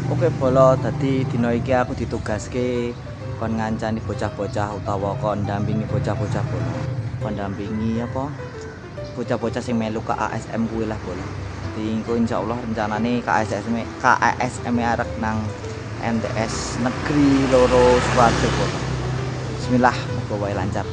Oke Bolo, dadi dina iki aku ditugaske kon ngancani bocah-bocah utawa kon ndampingi bocah-bocah Bolo. Kon ndampingi apa? Bocah-bocah sing melu KASM kuwi lah Bolo. Dadi engko insyaallah rencanane KASM arek nang MTS Negeri Loro Sukoharjo Bolo. Bismillah, muga wae lancar.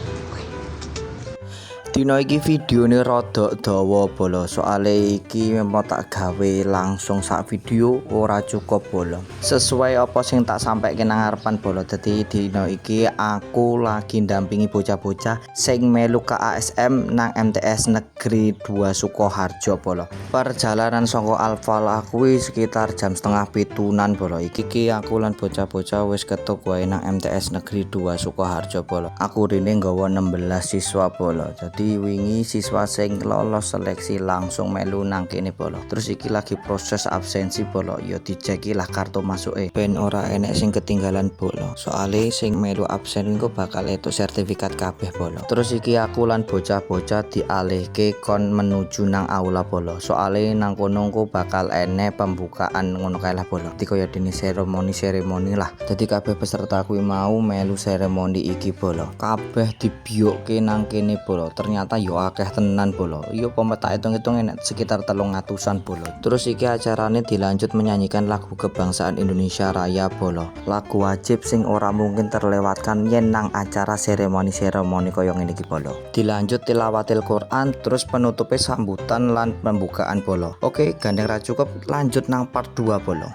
Dina iki videone rada dawa Bolo, soale iki memang tak gawe langsung sak video ora cukup Bolo. Sesuai apa sing tak sampaikan nang ngarepan Bolo. Dadi dina iki aku lagi ndampingi bocah-bocah sing melu KASM nang MTS Negeri 2 Sukoharjo Bolo. Perjalanan saka Alfalah kuwi sekitar jam setengah pitunan Bolo. Iki aku lan bocah-bocah wis ketuk wae nang MTS Negeri 2 Sukoharjo Bolo. Aku rene nggawa 16 siswa Bolo. Jadi wingi siswa sing lolos seleksi langsung melu nang kene Bolo. Terus iki lagi proses absensi Bolo. Ya diceki lah kartu masuke ben ora enek sing ketinggalan Bolo. Soale sing melu absen engko bakal entuk sertifikat kabeh Bolo. Terus iki aku lan bocah-bocah dialihke kon menuju nang aula Bolo. Soale nang kono engko bakal enek pembukaan ngono kae lah Bolo. Dadi kaya dene seremoni lah. Dadi kabeh peserta kuwi mau melu seremoni iki Bolo. Kabeh dibiyokke nang kene Bolo. Ternyata yo akeh tenan Bolo. Yo pemetak hitung-hitung enek sekitar 300-an Bolo. Terus iki acarane dilanjut menyanyikan lagu kebangsaan Indonesia Raya Bolo. Lagu wajib sing ora mungkin terlewatkan yen nang acara seremoni kaya ngene iki Bolo. Dilanjut tilawatil Quran, terus penutupe sambutan lan pembukaan Bolo. Oke, gandeng ra cukup, lanjut nang part 2 Bolo.